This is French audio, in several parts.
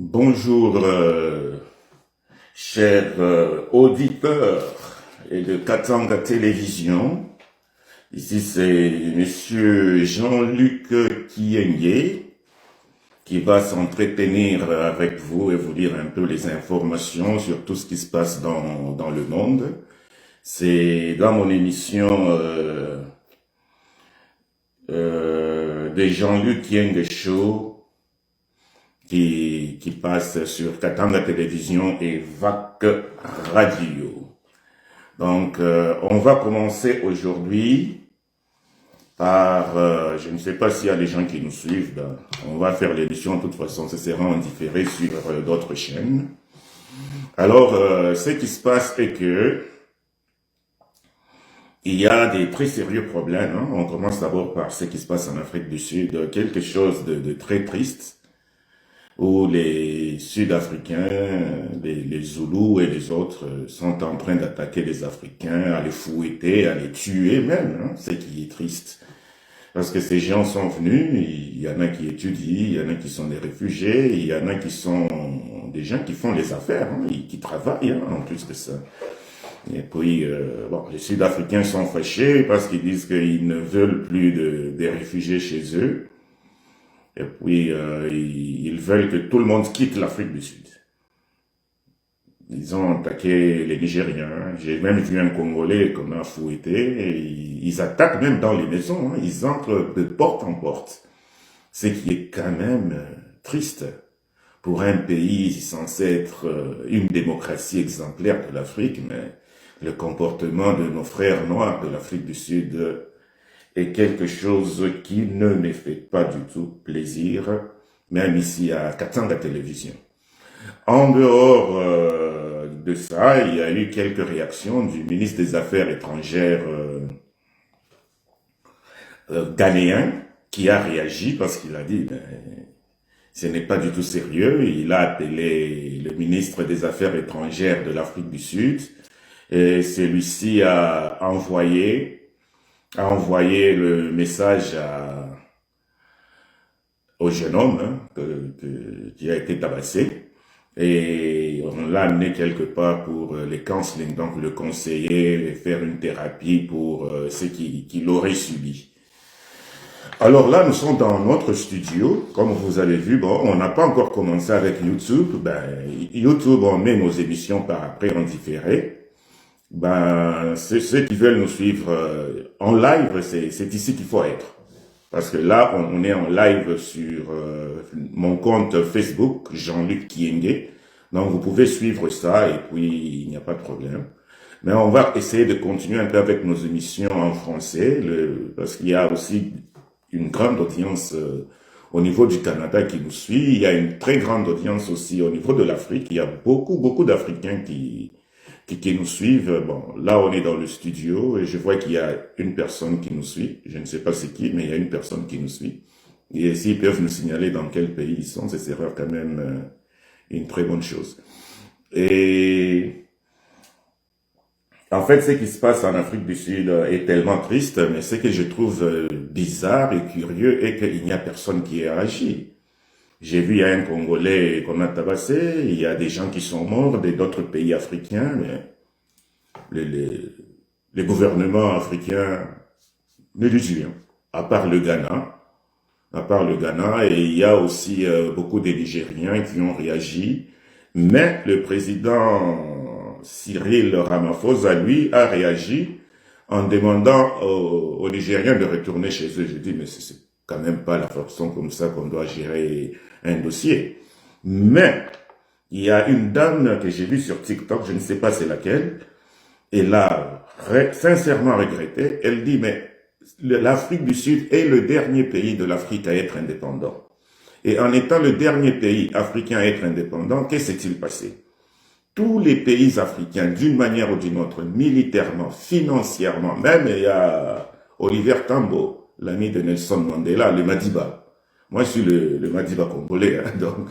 Bonjour, chers auditeurs et de Katanga Télévision. Ici, c'est Monsieur Jean-Luc Kiengue qui va s'entretenir avec vous et vous dire un peu les informations sur tout ce qui se passe dans le monde. C'est dans mon émission de Jean-Luc Kiengue Show qui passe sur Katanga Télévision et VAC Radio. Donc, on va commencer aujourd'hui par, je ne sais pas s'il y a des gens qui nous suivent, ben, on va faire l'émission, de toute façon, ce sera en différé sur d'autres chaînes. Alors, ce qui se passe est que il y a des très sérieux problèmes. Hein. On commence d'abord par ce qui se passe en Afrique du Sud, quelque chose de très triste, où les Sud-Africains, les Zoulous et les autres sont en train d'attaquer les Africains, à les fouetter, à les tuer même, hein, ce qui est triste. Parce que ces gens sont venus, il y en a qui étudient, il y en a qui sont des réfugiés, il y en a qui sont des gens qui font les affaires, hein, qui travaillent hein, en plus de ça. Et puis, bon, les Sud-Africains sont fâchés parce qu'ils disent qu'ils ne veulent plus des réfugiés chez eux. Et puis, ils veulent que tout le monde quitte l'Afrique du Sud. Ils ont attaqué les Nigériens. J'ai même vu un Congolais qu'on a fouetté. Et ils attaquent même dans les maisons. Hein. Ils entrent de porte en porte. Ce qui est quand même triste pour un pays censé être une démocratie exemplaire de l'Afrique. Mais le comportement de nos frères noirs de l'Afrique du Sud est quelque chose qui ne me fait pas du tout plaisir, même ici à Katanga Télévision. En dehors de ça, il y a eu quelques réactions du ministre des Affaires étrangères ghanéen qui a réagi parce qu'il a dit ben, ce n'est pas du tout sérieux. Il a appelé le ministre des Affaires étrangères de l'Afrique du Sud et celui-ci a envoyé le message au jeune homme hein, qui a été tabassé et on l'a amené quelque part pour les counseling, donc le conseiller et faire une thérapie pour ce qu'il aurait subi. Alors là, nous sommes dans notre studio, comme vous avez vu, bon, on n'a pas encore commencé avec YouTube. Ben, YouTube, on met nos émissions par après en différé. Ben, ceux qui veulent nous suivre en live, c'est ici qu'il faut être. Parce que là, on est en live sur mon compte Facebook, Jean-Luc Kiengue. Donc, vous pouvez suivre ça et puis il n'y a pas de problème. Mais on va essayer de continuer un peu avec nos émissions en français, parce qu'il y a aussi une grande audience au niveau du Canada qui nous suit. Il y a une très grande audience aussi au niveau de l'Afrique. Il y a beaucoup d'Africains qui nous suivent. Bon, là, on est dans le studio et je vois qu'il y a une personne qui nous suit. Je ne sais pas c'est qui, mais il y a une personne qui nous suit. Et s'ils peuvent nous signaler dans quel pays ils sont, ce serait quand même une très bonne chose. Et en fait, ce qui se passe en Afrique du Sud est tellement triste, mais ce que je trouve bizarre et curieux est qu'il n'y a personne qui ait agi. J'ai vu, il y a un Congolais qu'on a tabassé, il y a des gens qui sont morts, d'autres pays africains, mais les gouvernements africains ne disent rien, à part le Ghana, et il y a aussi beaucoup de Nigériens qui ont réagi, mais le président Cyril Ramaphosa, lui, a réagi en demandant aux Nigériens de retourner chez eux. Je dis, mais c'est quand même pas la façon comme ça qu'on doit gérer un dossier. Mais, il y a une dame que j'ai vue sur TikTok, je ne sais pas c'est laquelle, elle a sincèrement regretté, elle dit, mais l'Afrique du Sud est le dernier pays de l'Afrique à être indépendant. Et en étant le dernier pays africain à être indépendant, qu'est-ce qui s'est passé? Tous les pays africains, d'une manière ou d'une autre, militairement, financièrement, même il y a Oliver Tambo, l'ami de Nelson Mandela, le Madiba. Moi, je suis le Madiba congolais, hein, donc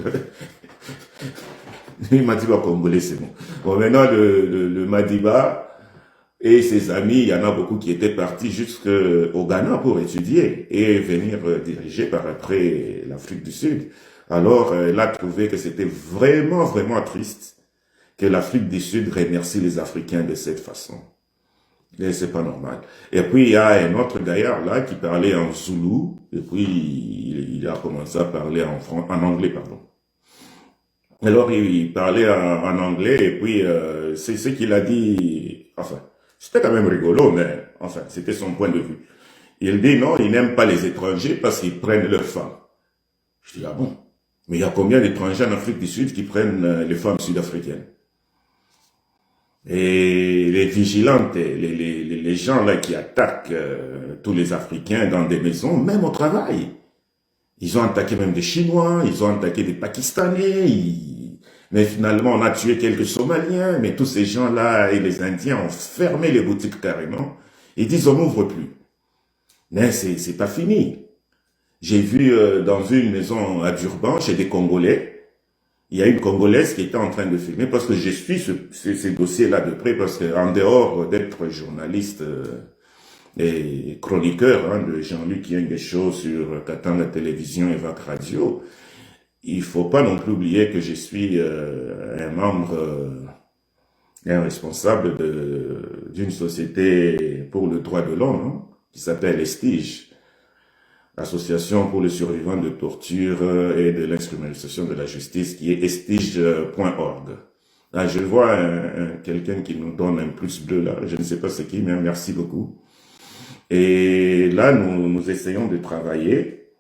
le Madiba congolais, c'est bon. Bon, maintenant, le Madiba et ses amis, il y en a beaucoup qui étaient partis jusqu'au Ghana pour étudier et venir diriger par après l'Afrique du Sud. Alors, elle a trouvé que c'était vraiment, vraiment triste que l'Afrique du Sud remercie les Africains de cette façon. Et c'est pas normal. Et puis, il y a un autre gaillard là qui parlait en zoulou, et puis il a commencé à parler en anglais, pardon. Alors, il parlait en anglais, et puis c'est ce qu'il a dit, enfin, c'était quand même rigolo, mais enfin, c'était son point de vue. Il dit non, il n'aime pas les étrangers parce qu'ils prennent leurs femmes. Je dis, ah bon? Mais il y a combien d'étrangers en Afrique du Sud qui prennent les femmes sud-africaines? Et les vigilantes, les gens là qui attaquent tous les Africains dans des maisons, même au travail. Ils ont attaqué même des Chinois, ils ont attaqué des Pakistanais, mais finalement on a tué quelques Somaliens, mais tous ces gens-là et les Indiens ont fermé les boutiques carrément. Ils disent on n'ouvre plus. Mais c'est pas fini. J'ai vu dans une maison à Durban, chez des Congolais, il y a une Congolaise qui était en train de filmer, parce que je suis ces dossiers-là de près, parce qu'en dehors d'être journaliste et chroniqueur de Jean-Luc Yengesho sur Katanga Télévision et Vac Radio, il faut pas non plus oublier que je suis un membre et un responsable d'une société pour le droit de l'homme qui s'appelle Estige. Association pour les survivants de torture et de l'instrumentalisation de la justice, qui est estige.org. Là, je vois quelqu'un qui nous donne un plus bleu là, je ne sais pas c'est qui, mais merci beaucoup. Et là, nous essayons de travailler.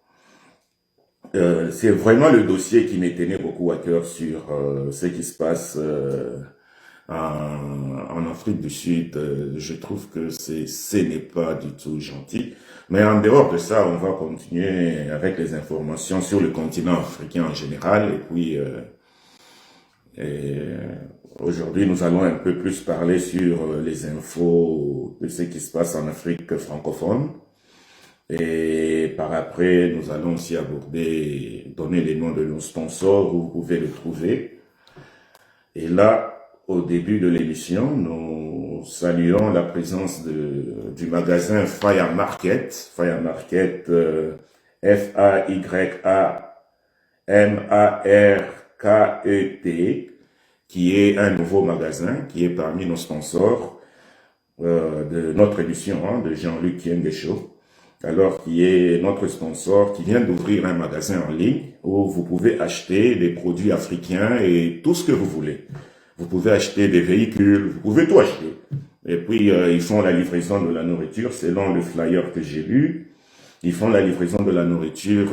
C'est vraiment le dossier qui me tenait beaucoup à cœur sur ce qui se passe en Afrique du Sud. Je trouve que ce n'est pas du tout gentil. Mais en dehors de ça, on va continuer avec les informations sur le continent africain en général. Et puis, aujourd'hui, nous allons un peu plus parler sur les infos de ce qui se passe en Afrique francophone. Et par après, nous allons aussi donner les noms de nos sponsors où vous pouvez le trouver. Et là, au début de l'émission, nous saluons la présence du magasin Faya Market, F-A-Y-A-M-A-R-K-E-T, qui est un nouveau magasin, qui est parmi nos sponsors de notre émission, de Jean-Luc Yengesho. Alors, qui est notre sponsor, qui vient d'ouvrir un magasin en ligne où vous pouvez acheter des produits africains et tout ce que vous voulez. Vous pouvez acheter des véhicules, vous pouvez tout acheter. Et puis, ils font la livraison de la nourriture selon le flyer que j'ai lu. Ils font la livraison de la nourriture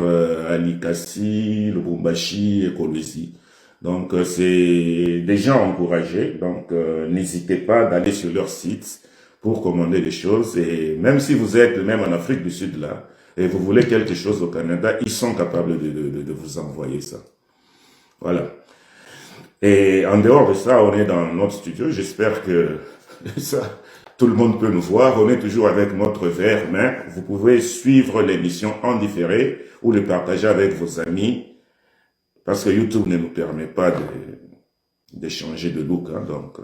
à Likasi, Lubumbashi et Kolwezi. Donc, c'est des gens encouragés. Donc, n'hésitez pas d'aller sur leur site pour commander des choses. Et même si vous êtes même en Afrique du Sud là, et vous voulez quelque chose au Canada, ils sont capables de vous envoyer ça. Voilà. Et en dehors de ça, on est dans notre studio. J'espère que ça, tout le monde peut nous voir. On est toujours avec notre verre, mais vous pouvez suivre l'émission en différé ou le partager avec vos amis, parce que YouTube ne nous permet pas d'échanger de look. Donc,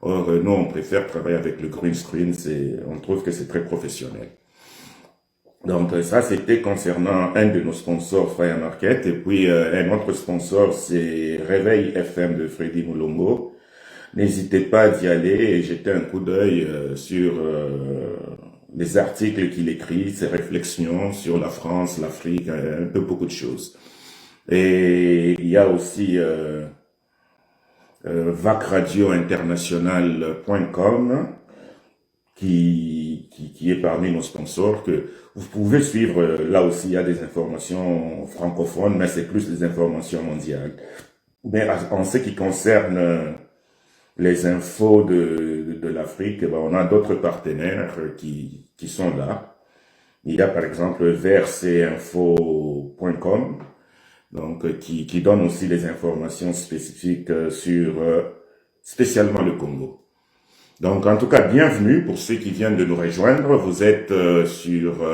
or, nous, on préfère travailler avec le green screen. On trouve que c'est très professionnel. Donc ça, c'était concernant un de nos sponsors, Faya Market. Et puis un autre sponsor, c'est Réveil FM de Freddy Moulongo. N'hésitez pas d'y aller et jeter un coup d'œil sur les articles qu'il écrit, ses réflexions sur la France, l'Afrique, un peu beaucoup de choses. Et il y a aussi vacradiointernational.com qui est parmi nos sponsors, que vous pouvez suivre. Là aussi, il y a des informations francophones, mais c'est plus des informations mondiales. Mais en ce qui concerne les infos de l'Afrique, on a d'autres partenaires qui sont là. Il y a par exemple verceinfo.com, donc qui donne aussi les informations spécifiques sur spécialement le Congo. Donc, en tout cas, bienvenue pour ceux qui viennent de nous rejoindre. Vous êtes sur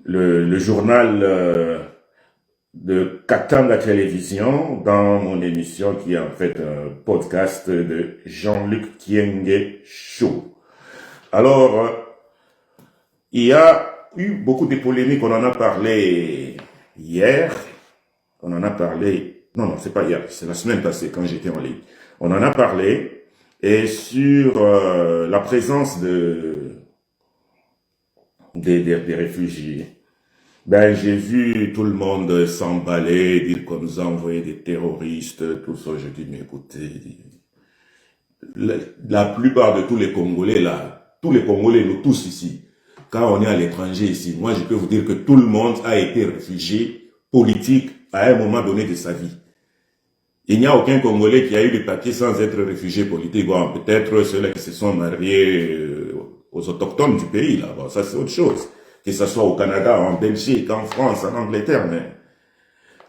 le journal de Katanga Télévision, dans mon émission qui est en fait un podcast de Jean-Luc Yengesho. Alors, il y a eu beaucoup de polémiques, on en a parlé hier, on en a parlé, non, c'est pas hier, c'est la semaine passée quand j'étais en ligne. On en a parlé, et sur la présence des réfugiés. Ben, j'ai vu tout le monde s'emballer, dire qu'on nous a envoyé des terroristes, tout ça. Je dis, mais écoutez, la plupart de tous les Congolais là, tous les Congolais, nous tous ici, quand on est à l'étranger ici, moi je peux vous dire que tout le monde a été réfugié politique à un moment donné de sa vie. Il n'y a aucun Congolais qui a eu le papier sans être réfugié politique. Bon, peut-être ceux-là qui se sont mariés aux autochtones du pays, là. Bon, ça c'est autre chose. Que ce soit au Canada, en Belgique, en France, en Angleterre,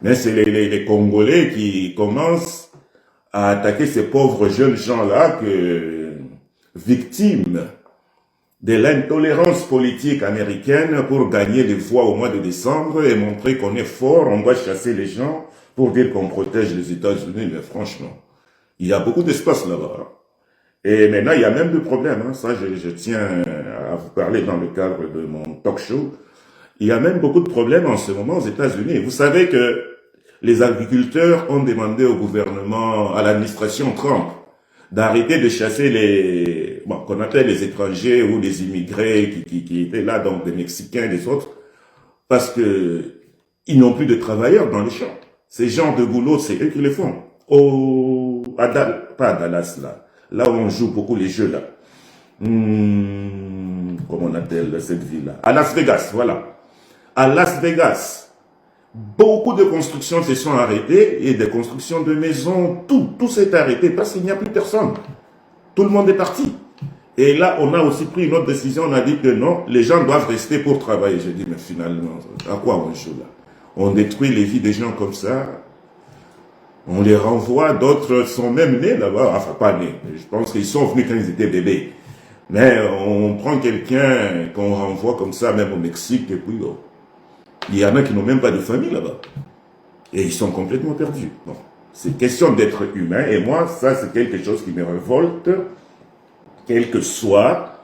mais c'est les Congolais qui commencent à attaquer ces pauvres jeunes gens-là victimes de l'intolérance politique américaine pour gagner des voix au mois de décembre et montrer qu'on est fort, on doit chasser les gens pour dire qu'on protège les États-Unis. Mais franchement, il y a beaucoup d'espace là-bas. Et maintenant, il y a même des problèmes. Hein. Ça, je tiens à vous parler dans le cadre de mon talk show. Il y a même beaucoup de problèmes en ce moment aux États-Unis. Vous savez que les agriculteurs ont demandé au gouvernement, à l'administration Trump, d'arrêter de chasser qu'on appelle les étrangers ou les immigrés qui étaient là, donc des Mexicains et des autres, parce que ils n'ont plus de travailleurs dans les champs. Ces genres de boulot, c'est eux qui les font. Pas à Dallas, là où on joue beaucoup les jeux, là. Comment on appelle cette ville-là? À Las Vegas, voilà. À Las Vegas, beaucoup de constructions se sont arrêtées et des constructions de maisons, tout s'est arrêté parce qu'il n'y a plus personne. Tout le monde est parti. Et là, on a aussi pris une autre décision, on a dit que non, les gens doivent rester pour travailler. J'ai dit, mais finalement, à quoi on joue là? On détruit les vies des gens comme ça, on les renvoie, d'autres sont même nés là-bas, enfin pas nés, je pense qu'ils sont venus quand ils étaient bébés. Mais on prend quelqu'un qu'on renvoie comme ça, même au Mexique, et puis il y en a qui n'ont même pas de famille là-bas. Et ils sont complètement perdus. Bon, c'est question d'être humain, et moi, ça c'est quelque chose qui me révolte, quelle que soit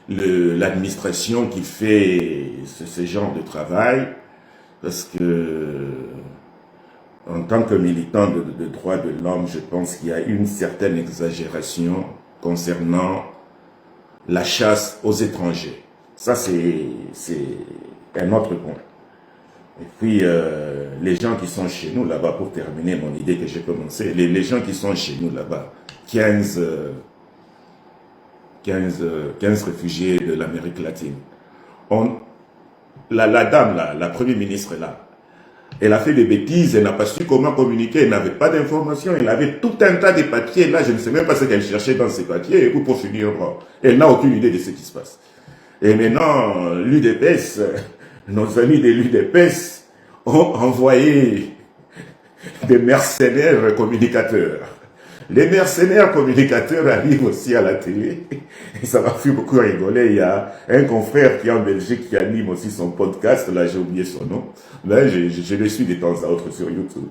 l'administration qui fait ce genre de travail, parce que en tant que militant de droits de l'homme, je pense qu'il y a une certaine exagération concernant la chasse aux étrangers. Ça, c'est un autre point. Et puis, les gens qui sont chez nous là-bas, pour terminer mon idée que j'ai commencé, les gens qui sont chez nous là-bas, 15 réfugiés de l'Amérique latine. La dame, là, la première ministre, là, elle a fait des bêtises, elle n'a pas su comment communiquer, elle n'avait pas d'informations, elle avait tout un tas de papiers, là, je ne sais même pas ce qu'elle cherchait dans ces papiers, et pour finir, elle n'a aucune idée de ce qui se passe. Et maintenant, l'UDPS, nos amis de l'UDPS ont envoyé des mercenaires communicateurs. Les mercenaires communicateurs arrivent aussi à la télé, et ça m'a fait beaucoup rigoler. Il y a un confrère qui est en Belgique qui anime aussi son podcast, là j'ai oublié son nom, là je le suis de temps à autre sur YouTube.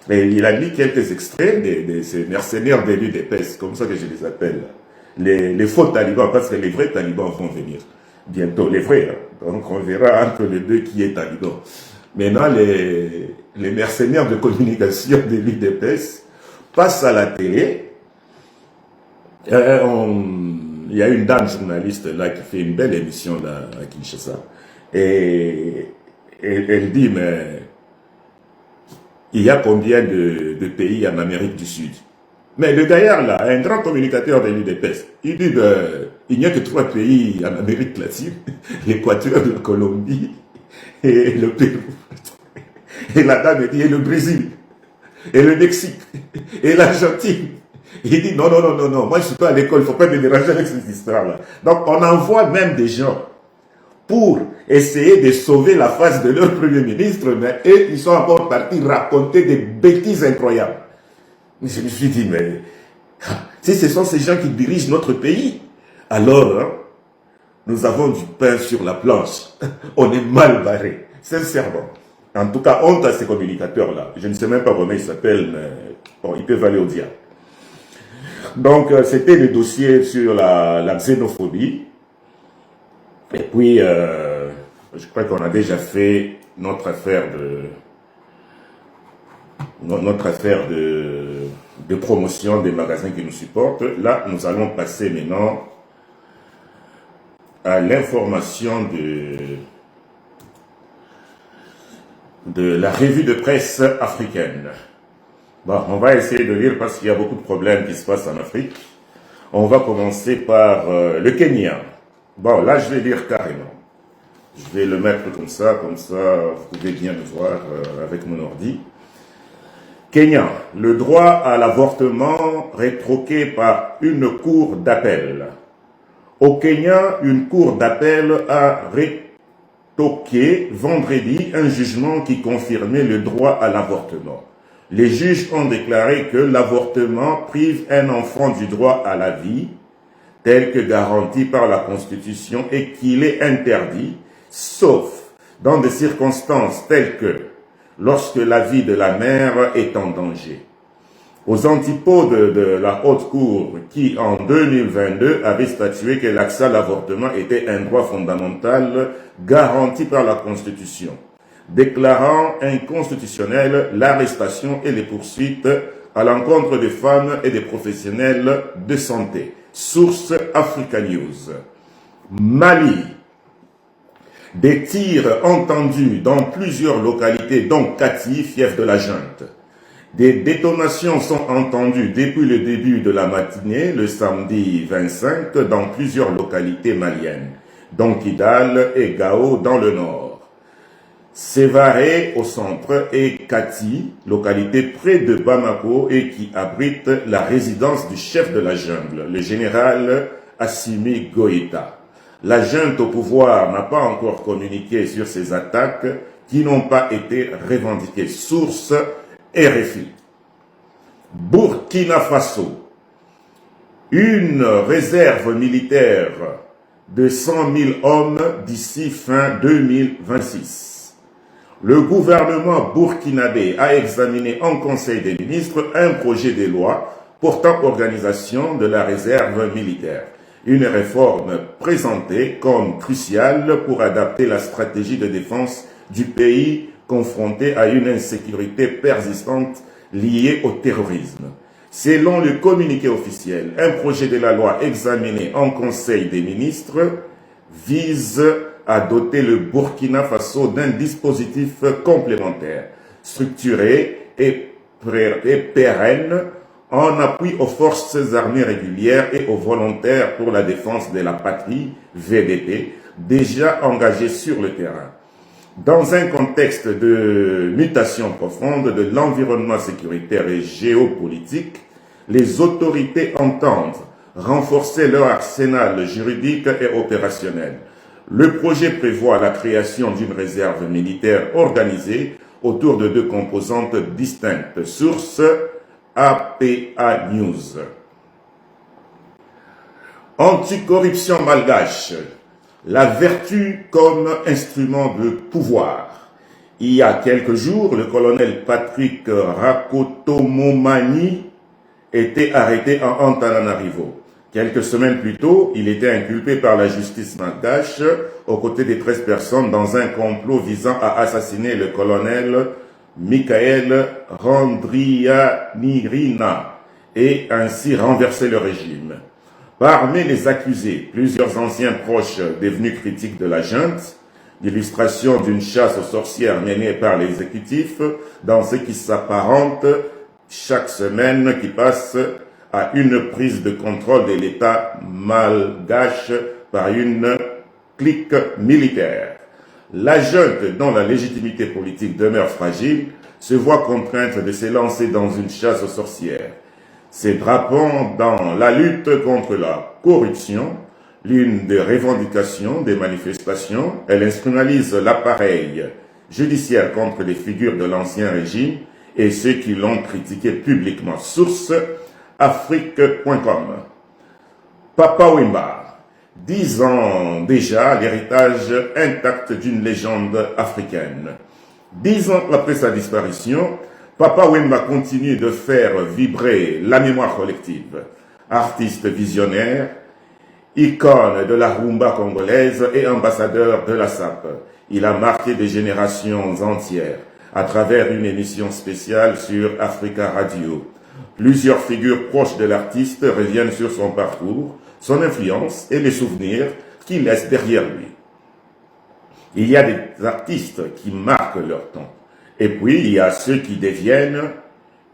Et il a mis quelques extraits de ces mercenaires de l'UDPS, comme ça que je les appelle, les faux talibans, parce que les vrais talibans vont venir bientôt, les vrais, hein. Donc on verra entre les deux qui est taliban. Maintenant les mercenaires de communication de l'UDPS passe à la télé, il y a une dame journaliste là qui fait une belle émission là à Kinshasa, et elle dit, mais il y a combien de pays en Amérique du Sud? Mais le gaillard là, un grand communicateur de l'UDPS, il dit, il n'y a que 3 pays en Amérique latine, l'Équateur, la Colombie et le Pérou. Et la dame dit, et le Brésil, et le Mexique, et l'Argentine. Il dit, non, moi je suis pas à l'école, il ne faut pas me déranger avec cette histoire-là. Donc on envoie même des gens pour essayer de sauver la face de leur premier ministre, mais eux, ils sont encore partis raconter des bêtises incroyables. Je me suis dit, mais si ce sont ces gens qui dirigent notre pays, alors hein, nous avons du pain sur la planche. On est mal barré, sincèrement. En tout cas, honte à ces communicateurs-là. Je ne sais même pas comment ils s'appellent, mais bon, ils peuvent aller au diable. Donc, c'était le dossier sur la xénophobie. Et puis, Je crois qu'on a déjà fait notre affaire de promotion des magasins qui nous supportent. Là, nous allons passer maintenant à l'information de la revue de presse africaine. Bon, on va essayer de lire parce qu'il y a beaucoup de problèmes qui se passent en Afrique. On va commencer par le Kenya. Bon, là, je vais lire carrément. Je vais le mettre comme ça, vous pouvez bien le voir avec mon ordi. Kenya, le droit à l'avortement rétroqué par une cour d'appel. Au Kenya, une cour d'appel a rétoqué vendredi un jugement qui confirmait le droit à l'avortement. Les juges ont déclaré que l'avortement prive un enfant du droit à la vie, tel que garanti par la Constitution, et qu'il est interdit, sauf dans des circonstances telles que lorsque la vie de la mère est en danger. Aux antipodes de la Haute Cour qui, en 2022, avait statué que l'accès à l'avortement était un droit fondamental garanti par la Constitution, déclarant inconstitutionnelle l'arrestation et les poursuites à l'encontre des femmes et des professionnels de santé. Source Africa News. Mali. Des tirs entendus dans plusieurs localités, dont Kati, fief de la junte. Des détonations sont entendues depuis le début de la matinée, le samedi 25, dans plusieurs localités maliennes, dont Kidal et Gao dans le nord. Sévaré au centre et Kati, localité près de Bamako et qui abrite la résidence du chef de la jungle, le général Assimi Goïta. La junte au pouvoir n'a pas encore communiqué sur ces attaques qui n'ont pas été revendiquées. Source RFI. Burkina Faso. Une réserve militaire de 100 000 hommes d'ici fin 2026. Le gouvernement burkinabé a examiné en Conseil des ministres un projet de loi portant organisation de la réserve militaire. Une réforme présentée comme cruciale pour adapter la stratégie de défense du pays confronté à une insécurité persistante liée au terrorisme. Selon le communiqué officiel, un projet de la loi examiné en Conseil des ministres vise à doter le Burkina Faso d'un dispositif complémentaire, structuré et pérenne, en appui aux forces armées régulières et aux volontaires pour la défense de la patrie, VDP, déjà engagés sur le terrain. Dans un contexte de mutation profonde de l'environnement sécuritaire et géopolitique, les autorités entendent renforcer leur arsenal juridique et opérationnel. Le projet prévoit la création d'une réserve militaire organisée autour de deux composantes distinctes. Source APA News. Anticorruption malgache. La vertu comme instrument de pouvoir. Il y a quelques jours, le colonel Patrick Rakotomomani était arrêté en Antananarivo. Quelques semaines plus tôt, il était inculpé par la justice malgache aux côtés des 13 personnes dans un complot visant à assassiner le colonel Michael Randrianirina et ainsi renverser le régime. Parmi les accusés, plusieurs anciens proches devenus critiques de la junte, l'illustration d'une chasse aux sorcières menée par l'exécutif dans ce qui s'apparente chaque semaine qui passe à une prise de contrôle de l'État malgache par une clique militaire. La junte, dont la légitimité politique demeure fragile, se voit contrainte de se lancer dans une chasse aux sorcières. Se drapant dans la lutte contre la corruption, l'une des revendications des manifestations, elle instrumentalise l'appareil judiciaire contre les figures de l'ancien régime et ceux qui l'ont critiqué publiquement. Source afrique.com. Papa Wemba. 10 ans déjà, l'héritage intact d'une légende africaine. 10 ans après sa disparition, Papa Wemba continue de faire vibrer la mémoire collective. Artiste visionnaire, icône de la rumba congolaise et ambassadeur de la SAP. Il a marqué des générations entières à travers une émission spéciale sur Africa Radio. Plusieurs figures proches de l'artiste reviennent sur son parcours, son influence et les souvenirs qu'il laisse derrière lui. Il y a des artistes qui marquent leur temps. Et puis, il y a ceux qui deviennent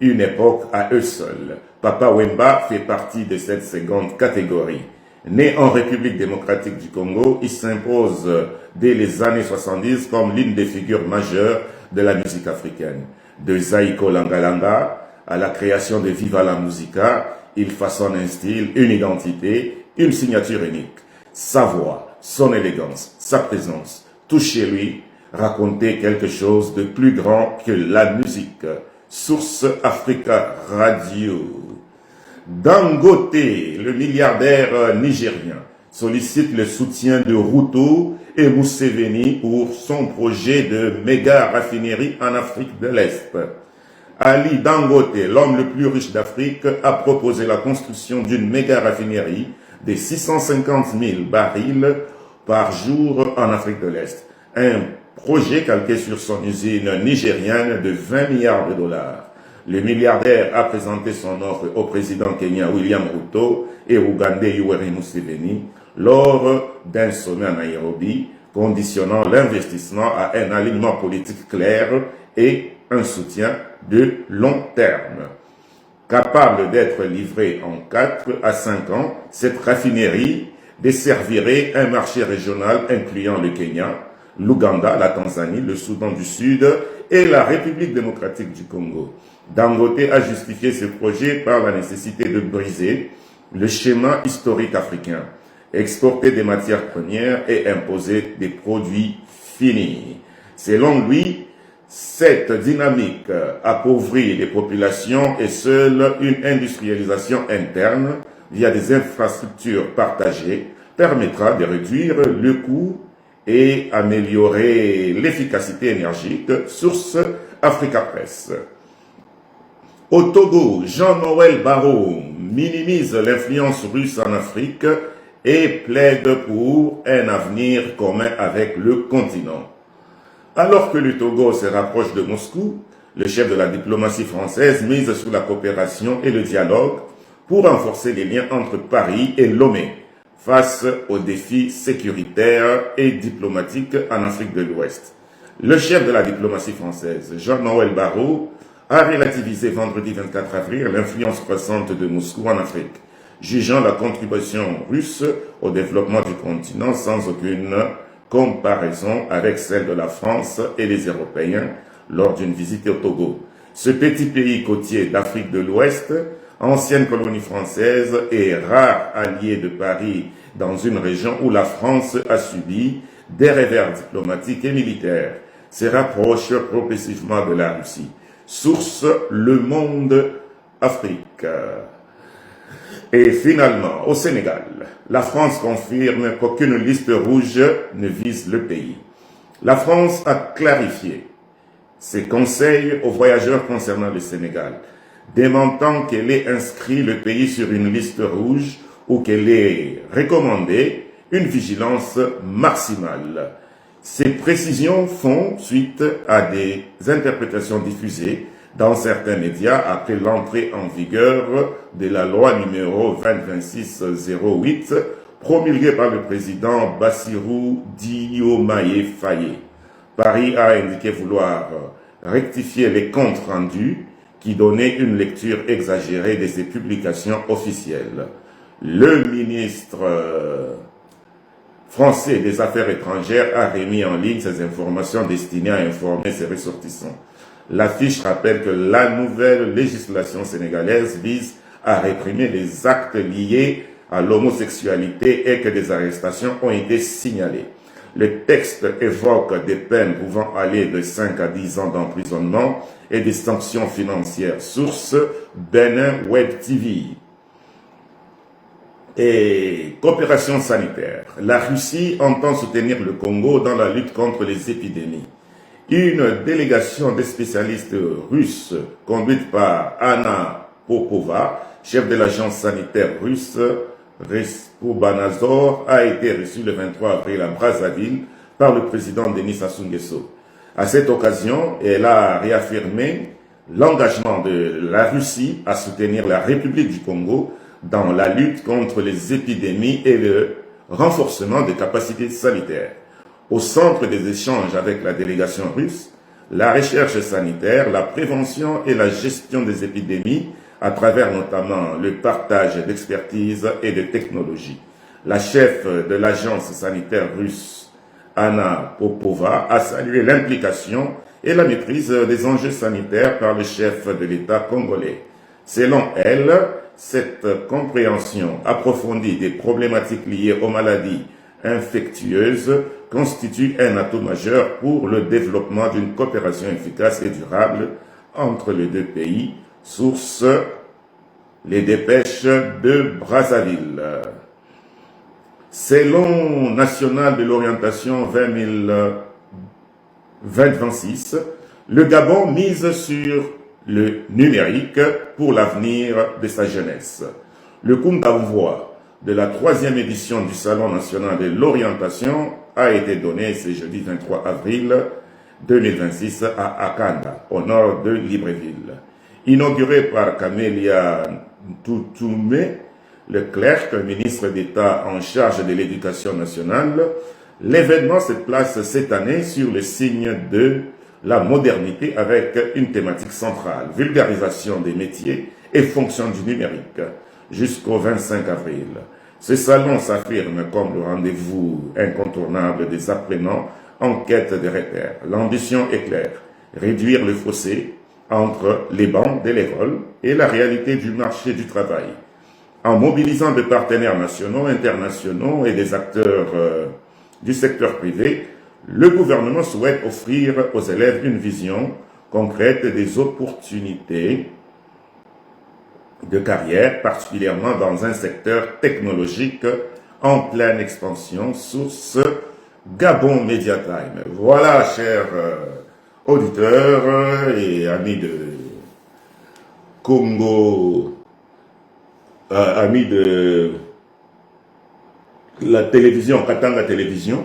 une époque à eux seuls. Papa Wemba fait partie de cette seconde catégorie. Né en République démocratique du Congo, il s'impose dès les années 70 comme l'une des figures majeures de la musique africaine. De Zaïko Langalanga à la création de Viva la Musica, il façonne un style, une identité, une signature unique. Sa voix, son élégance, sa présence, tout chez lui, raconter quelque chose de plus grand que la musique. Source Africa Radio. Dangote, le milliardaire nigérien, sollicite le soutien de Ruto et Museveni pour son projet de méga raffinerie en Afrique de l'Est. Ali Dangote, l'homme le plus riche d'Afrique, a proposé la construction d'une méga raffinerie de 650 000 barils par jour en Afrique de l'Est. Un projet calqué sur son usine nigérienne de 20 milliards de dollars. Le milliardaire a présenté son offre au président kenyan William Ruto et ougandais Yoweri Museveni lors d'un sommet à Nairobi, conditionnant l'investissement à un alignement politique clair et un soutien de long terme. Capable d'être livrée en 4 à 5 ans, cette raffinerie desservirait un marché régional incluant le Kenya, l'Ouganda, la Tanzanie, le Soudan du Sud et la République démocratique du Congo. Dangote a justifié ce projet par la nécessité de briser le schéma historique africain, exporter des matières premières et imposer des produits finis. Selon lui, cette dynamique appauvrit les populations et seule une industrialisation interne via des infrastructures partagées permettra de réduire le coût et améliorer l'efficacité énergique. Source Africa Press. Au Togo, Jean-Noël Barrot minimise l'influence russe en Afrique et plaide pour un avenir commun avec le continent. Alors que le Togo se rapproche de Moscou, le chef de la diplomatie française mise sur la coopération et le dialogue pour renforcer les liens entre Paris et Lomé face aux défis sécuritaires et diplomatiques en Afrique de l'Ouest. Le chef de la diplomatie française, Jean-Noël Barrot, a relativisé vendredi 24 avril l'influence croissante de Moscou en Afrique, jugeant la contribution russe au développement du continent sans aucune comparaison avec celle de la France et les Européens lors d'une visite au Togo. Ce petit pays côtier d'Afrique de l'Ouest, ancienne colonie française et rare allié de Paris dans une région où la France a subi des revers diplomatiques et militaires, se rapproche progressivement de la Russie. Source Le Monde Afrique. Et finalement, au Sénégal, la France confirme qu'aucune liste rouge ne vise le pays. La France a clarifié ses conseils aux voyageurs concernant le Sénégal, démentant qu'elle ait inscrit le pays sur une liste rouge ou qu'elle ait recommandé une vigilance maximale. Ces précisions font suite à des interprétations diffusées dans certains médias après l'entrée en vigueur de la loi numéro 2026-08 promulguée par le président Bassirou Diomaye Faye. Paris a indiqué vouloir rectifier les comptes rendus qui donnaient une lecture exagérée de ses publications officielles. Le ministre français des Affaires étrangères a remis en ligne ces informations destinées à informer ses ressortissants. L'affiche rappelle que la nouvelle législation sénégalaise vise à réprimer les actes liés à l'homosexualité et que des arrestations ont été signalées. Le texte évoque des peines pouvant aller de 5 à 10 ans d'emprisonnement et des sanctions financières. Source Benin Web TV. Et coopération sanitaire. La Russie entend soutenir le Congo dans la lutte contre les épidémies. Une délégation de spécialistes russes conduite par Anna Popova, chef de l'agence sanitaire russe Respobanazor, a été reçue le 23 avril à Brazzaville par le président Denis Sassou Nguesso. À cette occasion, elle a réaffirmé l'engagement de la Russie à soutenir la République du Congo dans la lutte contre les épidémies et le renforcement des capacités sanitaires. Au centre des échanges avec la délégation russe, la recherche sanitaire, la prévention et la gestion des épidémies à travers notamment le partage d'expertise et de technologies. La chef de l'agence sanitaire russe, Anna Popova, a salué l'implication et la maîtrise des enjeux sanitaires par le chef de l'État congolais. Selon elle, cette compréhension approfondie des problématiques liées aux maladies infectieuses constitue un atout majeur pour le développement d'une coopération efficace et durable entre les deux pays, source les dépêches de Brazzaville. Selon National de l'orientation 2026, le Gabon mise sur le numérique pour l'avenir de sa jeunesse. Le Kungaouvois de la 3e édition du Salon national de l'orientation a été donné ce jeudi 23 avril 2026 à Akanda, au nord de Libreville. Inauguré par Camélia Ntoutoumé, le clerc, ministre d'État en charge de l'éducation nationale, l'événement se place cette année sur le signe de la modernité avec une thématique centrale, vulgarisation des métiers et fonctions du numérique, jusqu'au 25 avril. Ce salon s'affirme comme le rendez-vous incontournable des apprenants en quête de repères. L'ambition est claire, réduire le fossé entre les bancs de l'école et la réalité du marché du travail. En mobilisant des partenaires nationaux, internationaux et des acteurs du secteur privé, le gouvernement souhaite offrir aux élèves une vision concrète des opportunités de carrière, particulièrement dans un secteur technologique en pleine expansion, source Gabon Media Time. Voilà, chers auditeurs et amis de Congo, amis de la télévision, Katanga Télévision.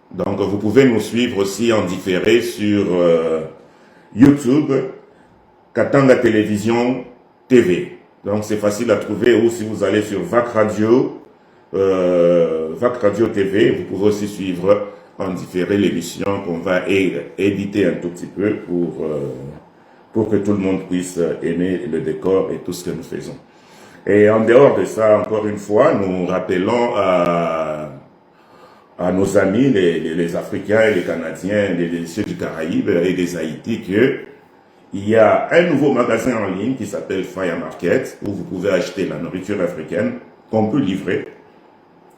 Donc, vous pouvez nous suivre aussi en différé sur YouTube, Katanga Télévision TV. Donc, c'est facile à trouver, ou si vous allez sur VAC Radio TV, vous pouvez aussi suivre en différé l'émission qu'on va éditer un tout petit peu pour que tout le monde puisse aimer le décor et tout ce que nous faisons. Et en dehors de ça, encore une fois, nous rappelons à nos amis, les Africains et les Canadiens, ceux du Caraïbe et des Haïti, qu'il y a un nouveau magasin en ligne qui s'appelle Fire Market, où vous pouvez acheter la nourriture africaine qu'on peut livrer,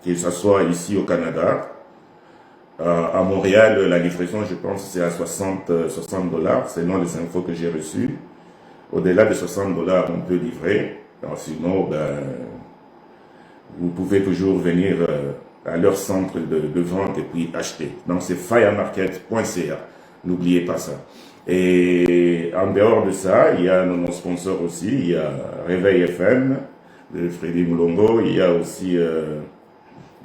que ce soit ici au Canada. À Montréal, la livraison, je pense, c'est à 60 $, selon les infos que j'ai reçues. Au-delà de 60 $, on peut livrer. Alors, sinon, vous pouvez toujours venir à leur centre de vente et puis acheter. Donc, c'est firemarket.ca. N'oubliez pas ça. Et en dehors de ça, il y a nos sponsors aussi. Il y a Réveil FM de Freddy Moulongo. Il y a aussi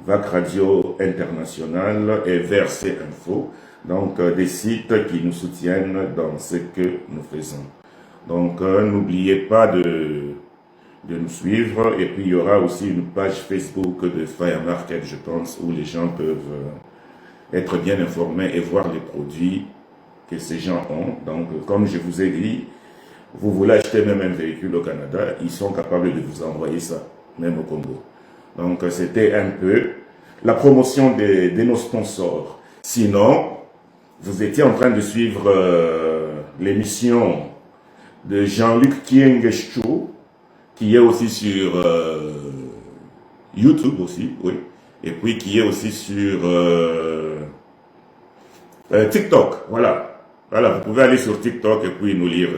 VAC Radio International et Verset Info. Donc, des sites qui nous soutiennent dans ce que nous faisons. Donc, n'oubliez pas de nous suivre. Et puis, il y aura aussi une page Facebook de Fire Market, je pense, où les gens peuvent être bien informés et voir les produits que ces gens ont. Donc, comme je vous ai dit, vous voulez acheter même un véhicule au Canada, ils sont capables de vous envoyer ça, même au Congo. Donc, c'était un peu la promotion de nos sponsors. Sinon, vous étiez en train de suivre l'émission de Jean-Luc Kiengestou, qui est aussi sur YouTube aussi, oui, et puis qui est aussi sur TikTok, voilà. Voilà, vous pouvez aller sur TikTok et puis nous lire,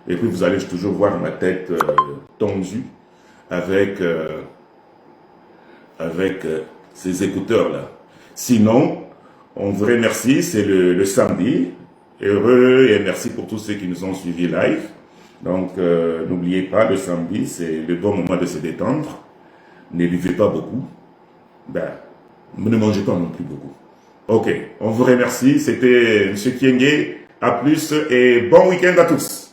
et puis vous allez toujours voir ma tête tendue avec ces écouteurs-là. Sinon, on vous remercie, c'est le samedi, heureux et merci pour tous ceux qui nous ont suivis live. Donc, n'oubliez pas, le samedi, c'est le bon moment de se détendre. Ne buvez pas beaucoup. Ne mangez pas non plus beaucoup. Ok, on vous remercie. C'était M. Kienge. À plus et bon week-end à tous.